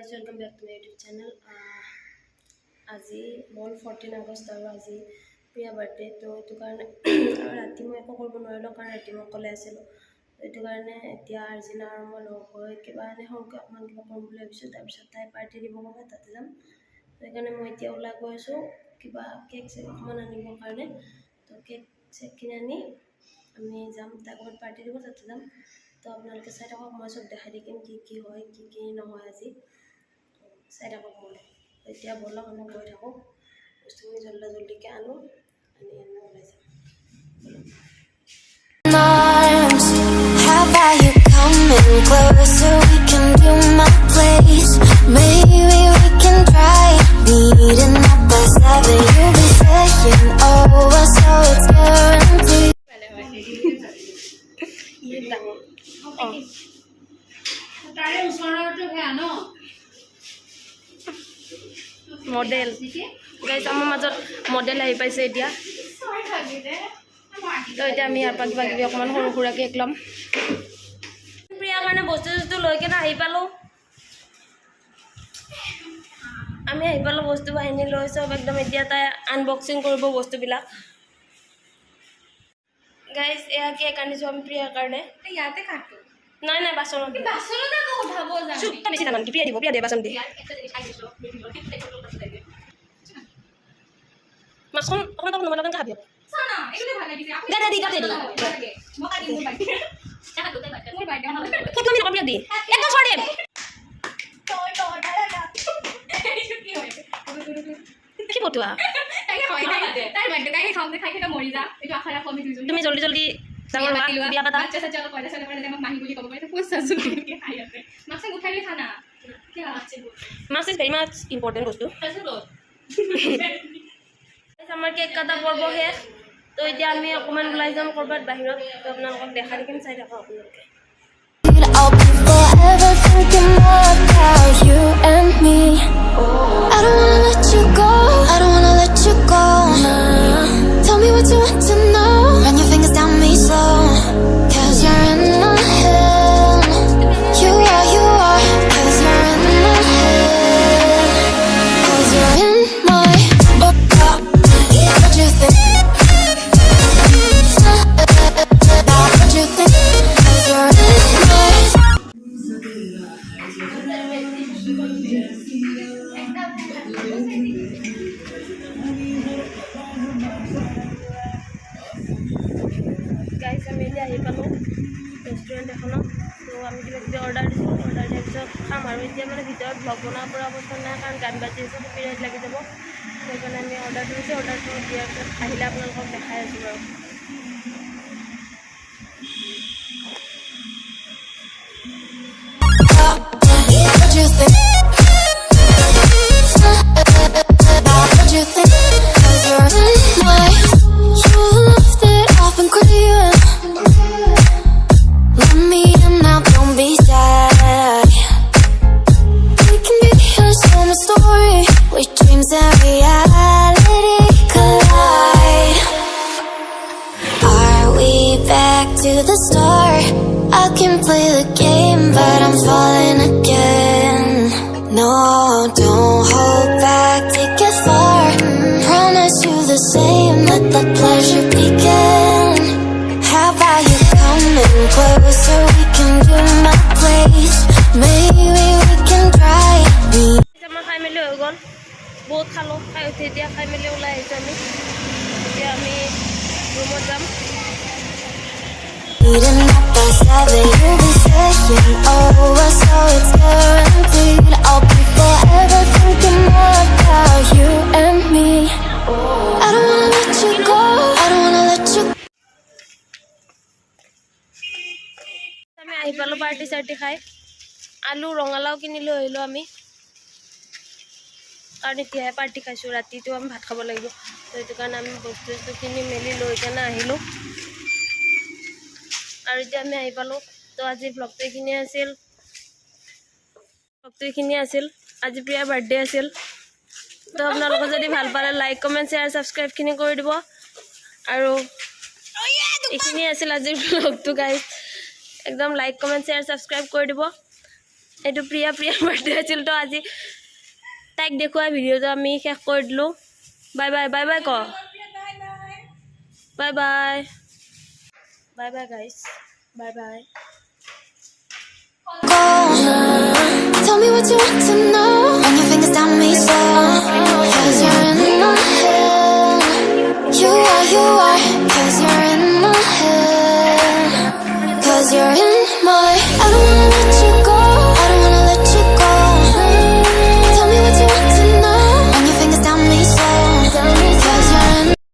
guys, welcome back to my YouTube channel. আজি 14 August আৰু আজি প্ৰিয়া বাৰ্থডে তো এইটো কাৰণে ৰাতি মই একো কৰিব নোৱাৰিলোঁ কাৰণ ৰাতি মই অকলে আছিলোঁ এইটো কাৰণে এতিয়া আৰ্জিনা আৰু মই লগ হৈ কিবা এনে সৰুকৈ অকণমান কিবা কৰিম বুলি ভাবিছোঁ তাৰপিছত তাই পাৰ্টি দিব ক'বা তাতে যাম সেইকাৰণে মই এতিয়া ওলাই গৈ আছোঁ কিবা কেক চেক অকণমান আনিবৰ কাৰণে তো কেক চেক কিনি আনি আমি যাম তাই ক'ৰবাত পাৰ্টি দিব তাতে যাম তো আপোনালোকে চাই থাকক মই চব দেখাই দিম কি হয় কি নহয় আজি চাই থাকক মই এতিয়া বলক আমি গৈ থাকোঁ বস্তুখিনি জল্দিকৈ আনো আনি আমি ওলাই যাম arms, how about you coming closer? We can do my place. Maybe we can try meeting up at 7. You'll be saying over, so it's guaranteed. Model guys আমাৰ মাজত মডেল আহি পাইছে এতিয়া তো এতিয়া আমি ইয়াৰ পৰা কিবা কিবি অকণমান সৰু সুৰা কেক ল'ম প্ৰিয়াৰ কাৰণে বস্তু লৈ কেনে আহি পালোঁ আমি আহি পালোঁ বস্তু বাহিনী লৈ চব একদম এতিয়া তাই আনবক্সিং কৰিব বস্তুবিলাক গাইজ এয়া কেক আনিছোঁ আমি প্ৰিয়াৰ কাৰণে ইয়াতে কাটো নাই বাচনত উঠাব বেছি জানো প্ৰিয়া দিব প্ৰিয়া দিয়ে বাচন দিয়ে মাছখন অকণমান অকণমান নবনালে খাবি কি বতুৱা তুমি জলদি জলদি বিয়া পাতা মাছ ইজ ভেৰি মাছ ইম্পৰ্টেণ্ট বস্তু আমাৰ কেক কাটা পৰ্ব শেষ তো এতিয়া আমি অকণমান ওলাই যাম ক'ৰবাত বাহিৰত তো আপোনালোকক দেখা দেখিম চাই থাকক আপোনালোকে I'll be forever thinking more about you and me. I don't wanna let you go. I don't wanna let you go. Nah. Tell me what you want to know. Run your fingers down me slow. 'Cause you're in my head. You are. 'Cause you're in my head. 'Cause you're in my what you think? What you think? 'Cause you're in my guys আমি এতিয়া আহি পালোঁ restaurant এখনত তো আমি কিবা কিবি order দিছোঁ অৰ্ডাৰ দিয়াৰ পিছত খাম আৰু এতিয়া মানে ভিতৰত ব্লগ বনাব পৰা অৱস্থা নাই কাৰণ গান বাজি আছে কপিৰাইট লাগি যাব সেইকাৰণে আমি অৰ্ডাৰটো দিছোঁ অৰ্ডাৰটো দিয়াৰ পিছত আহিলে আপোনালোকক দেখাই আছোঁ বাৰু what you think? What you think? 'Cause you're in my. You left it off and clear. Let me in now, don't be sad. We can be a summer story with dreams and reality collide. Are we back to the start? I can play the game, but I'm falling again. No, don't hold back, take it far. Promise you the same, let the pleasure begin. How about you coming closer? We can do my place. Maybe we can try me. আমাৰ খাই মেলি হৈ গ'ল বহুত খালোঁ খাই উঠি এতিয়া খাই মেলি ওলাই আহিছোঁ আমি এতিয়া আমি ৰুমত যাম Meeting up at 7, you'll be saying over, so it's guaranteed. I'll be forever thinking more about you and me. I don't wanna let you go. I don't wanna let you go. আমি আহি পালোঁ party চাৰ্টি খাই আলু ৰঙালাও কিনি লৈ আহিলোঁ আমি কাৰণ এতিয়াহে পাৰ্টি খাইছোঁ ৰাতিটো আমি ভাত খাব লাগিব তো সেইটো কাৰণে আমি বস্তু কিনি মেলি লৈ কেনে আহিলোঁ আৰু এতিয়া আমি আহি পালোঁ তো আজি ব্লগটো এইখিনিয়ে আছিল আজি প্ৰিয়াৰ বাৰ্থডে আছিল তো আপোনালোকে যদি ভাল পালে লাইক কমেণ্ট শ্বেয়াৰ ছাবস্ক্ৰাইবখিনি কৰি দিব আৰু এইখিনিয়ে আছিল আজিৰ ব্লগটো গাইজ একদম লাইক কমেণ্ট শ্বেয়াৰ ছাবস্ক্ৰাইব কৰি দিব এইটো প্ৰিয়াৰ বাৰ্থডে আছিল তো আজি তাইক দেখুৱাই ভিডিঅ'টো আমি শেষ কৰি দিলোঁ বাই বাই বাই বাই ক bye bye bye bye guys bye bye Tell me what you want to know. Run your fingers down me slow. 'Cause you're in my head. You are